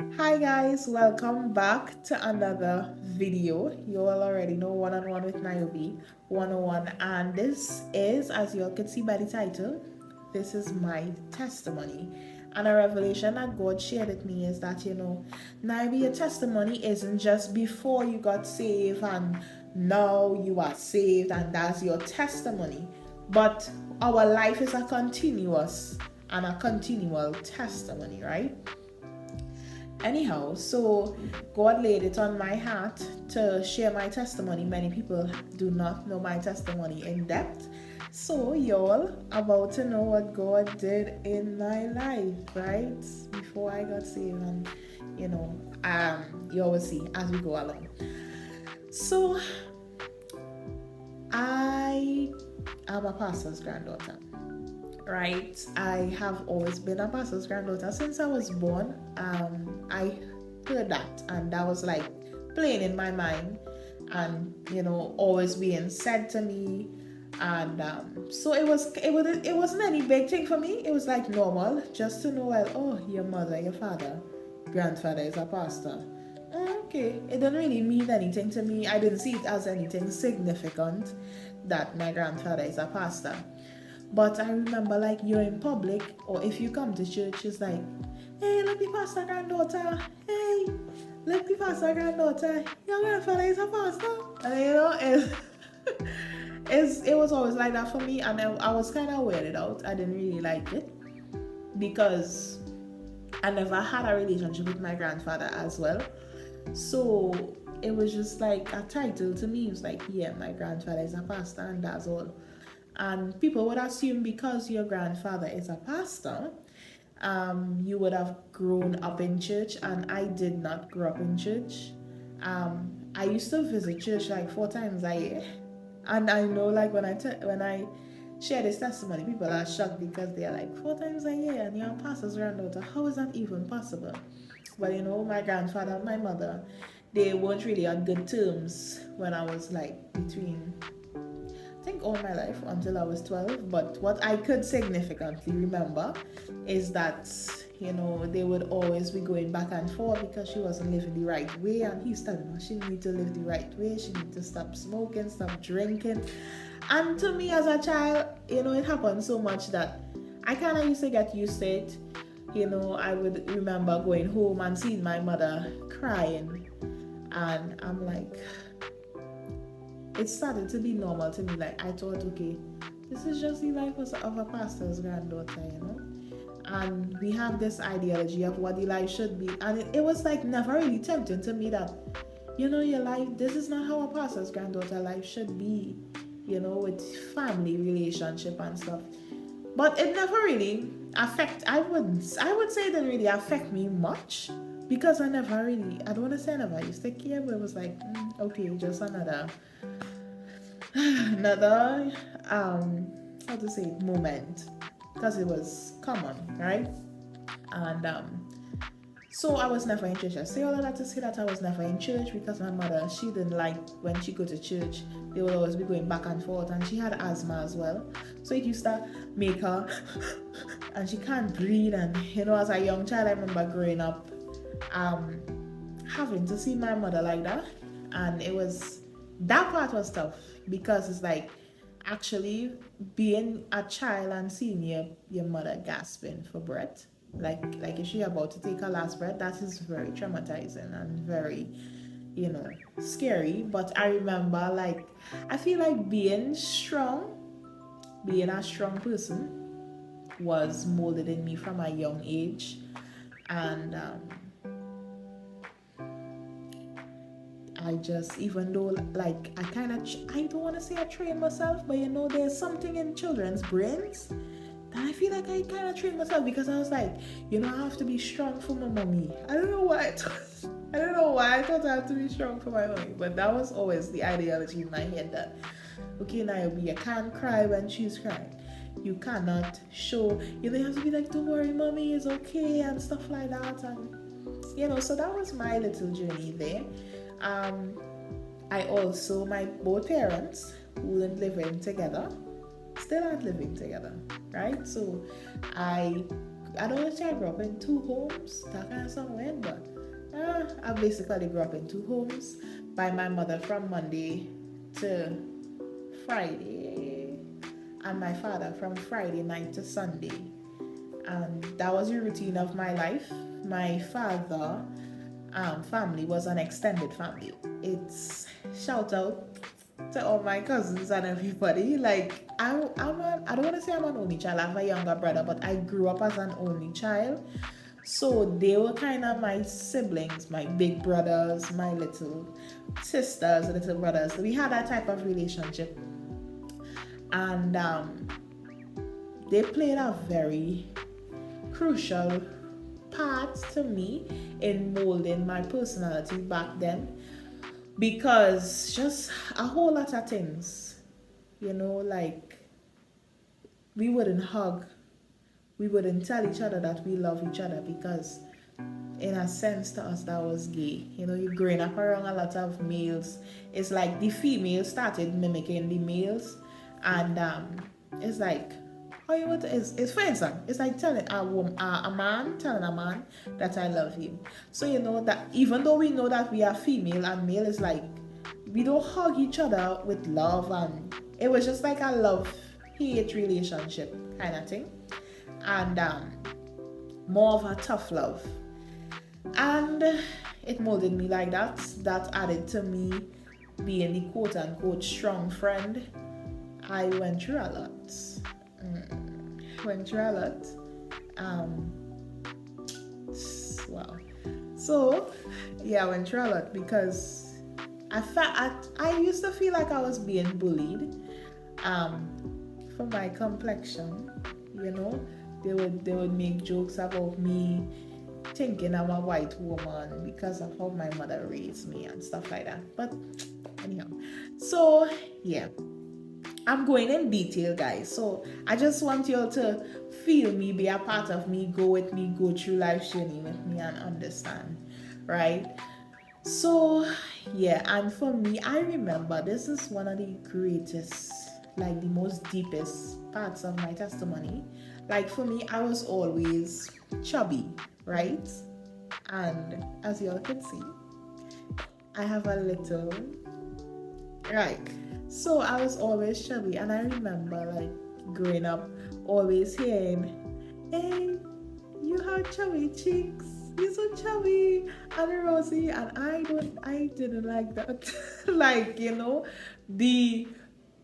Hi guys, welcome back to another video. You all already know one-on-one with Niobe 101, and this is, as you all can see by the title, this is my testimony. And a revelation that God shared with me is that Niobe, your testimony isn't just before you got saved and now you are saved and that's your testimony, but our life is a continuous and a continual testimony, right? Anyhow, so God laid it on my heart to share my testimony. Many people do not know my testimony in depth. So y'all about to know what God did in my life, right? Before I got saved, and you always see as we go along. So I am a pastor's granddaughter. Right, I have always been a pastor's granddaughter since I was born. I heard that, and that was like playing in my mind, and always being said to me, and so it wasn't any big thing for me. It was like normal, just to know, well, oh, your mother, your father, grandfather is a pastor. Okay, it didn't really mean anything to me. I didn't see it as anything significant that my grandfather is a pastor. But I remember, like, you're in public, or if you come to church, it's like, hey, look, the pastor granddaughter. Hey, look, the pastor granddaughter. Your grandfather is a pastor. And it was always like that for me, and I was kind of weirded out. I didn't really like it because I never had a relationship with my grandfather as well. So it was just like a title to me. It was like, yeah, my grandfather is a pastor, and that's all. And people would assume because your grandfather is a pastor, you would have grown up in church, and I did not grow up in church. I used to visit church like 4 times a year, and I know, like, when I share this testimony, people are shocked because they're like, 4 times a year and you're a pastor's granddaughter. How is that even possible? But my grandfather and my mother, they weren't really on good terms when I was like between, I think, all my life until I was 12. But what I could significantly remember is that, they would always be going back and forth because she wasn't living the right way. And he's telling her she needs to live the right way. She needs to stop smoking, stop drinking. And to me as a child, it happened so much that I kind of used to get used to it. I would remember going home and seeing my mother crying. And I'm like, it started to be normal to me. Like, I thought, okay, this is just the life of a pastor's granddaughter, And we have this ideology of what the life should be. And it was like never really tempting to me that, your life, this is not how a pastor's granddaughter life should be, with family relationship and stuff. But it never really I would say it didn't really affect me much because I don't want to say I never used to care, but it was like, okay, just another how to say it, moment, because it was common, right? And so I was never in church. I say all of that to say that I was never in church because my mother, she didn't like when she go to church, they would always be going back and forth, and she had asthma as well. So it used to make her and she can't breathe. And as a young child, I remember growing up having to see my mother like that. And that part was tough because it's like actually being a child and seeing your mother gasping for breath, like if she about to take her last breath, that is very traumatizing and very scary. But I remember, like, I feel like being a strong person was molded in me from a young age. And I just, even though, like, I don't want to say I trained myself, but there's something in children's brains that I feel like I kind of trained myself, because I was like, I have to be strong for my mommy. I don't know why I thought I had to be strong for my mommy, but that was always the ideology in my head that, okay, now you can't cry when she's crying. You cannot show, you have to be like, don't worry, mommy is okay, and stuff like that. And so that was my little journey there. I also, my both parents weren't living together, still aren't living together, right? So I I don't want to say I grew up in two homes. That kind of sound weird, but I basically grew up in two homes by my mother from Monday to Friday, and my father from Friday night to Sunday. And that was the routine of my life. My father family was an extended family. It's shout out to all my cousins and everybody. Like I don't want to say I'm an only child. I have a younger brother, but I grew up as an only child. So they were kind of my siblings, my big brothers, my little sisters, little brothers. We had that type of relationship, and they played a very crucial part to me in molding my personality back then, because just a whole lot of things, like we wouldn't hug, we wouldn't tell each other that we love each other, because in a sense to us that was gay. You're growing up around a lot of males. It's like the females started mimicking the males, and it's like, how you want to, it's for instance, it's like telling a man telling a man that I love him. So that even though we know that we are female and male, is like we don't hug each other with love, and it was just like a love-hate relationship kind of thing, and more of a tough love. And it molded me like that. That added to me being the quote-unquote strong friend. I went through a lot. Wow. So, yeah, I went through a lot because I used to feel like I was being bullied for my complexion. They would make jokes about me thinking I'm a white woman because of how my mother raised me and stuff like that. But anyhow, so yeah, I'm going in detail, guys. So I just want you all to feel me, be a part of me, go with me, go through life journey with me and understand, right? So yeah, and for me, I remember this is one of the greatest, like the most deepest parts of my testimony. Like for me, I was always chubby, right? And as you all can see, I have a little, right? So I was always chubby, and I remember like growing up always hearing, hey, you have chubby cheeks, you're so chubby and rosy, and I didn't like that. Like, the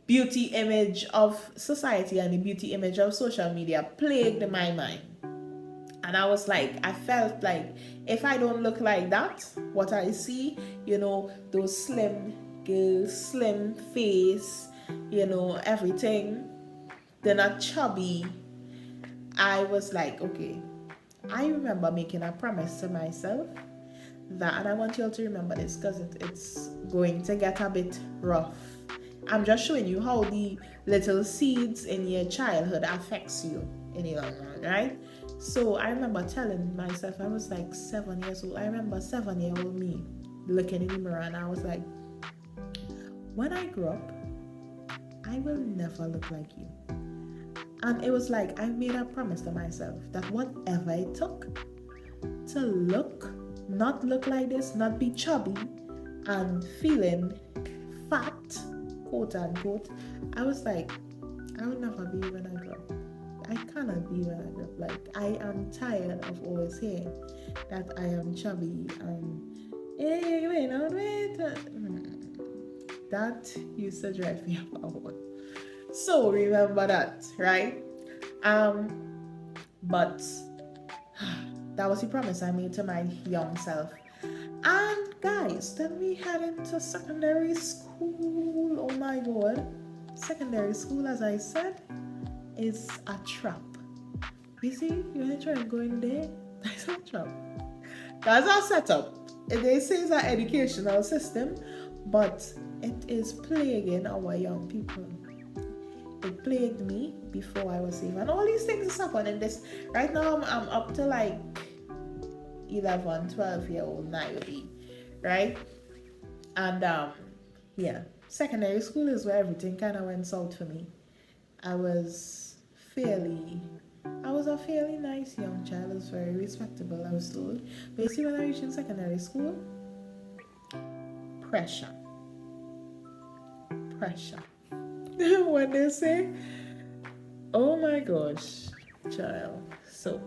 beauty image of society and the beauty image of social media plagued my mind. And I was like, I felt like if I don't look like that, what I see, those slim girls, slim face, everything, they're not chubby. I was like, okay. I remember making a promise to myself that, and I want you all to remember this because it's going to get a bit rough. I'm just showing you how the little seeds in your childhood affects you in the long run, right? So I remember telling myself, I was like 7 years old. I remember 7-year-old me looking in the mirror, and I was like, when I grow up, I will never look like you. And it was like I made a promise to myself that whatever it took to not look like this, not be chubby and feeling fat, quote unquote, I was like, I will never be when I grow up. I cannot be when I grow up. Like, I am tired of always hearing that I am chubby and that used to drive me up a whole. So remember that, right? But that was the promise I made to my young self. And guys, then we head into secondary school. Oh my god. Secondary school, as I said, is a trap. You see, you ain't trying to go in there. That's a trap. That's our setup. They say it's an educational system, but it is plaguing our young people. It plagued me before I was saved. And all these things is happening. This right now I'm up to like 11, 12-year-old Niobe, right? And yeah, secondary school is where everything kind of went south for me. I was fairly I was a fairly nice young child. I was very respectable, I was told. But you see, when I reached in secondary school, pressure. Pressure. What they say? Oh my gosh, child. So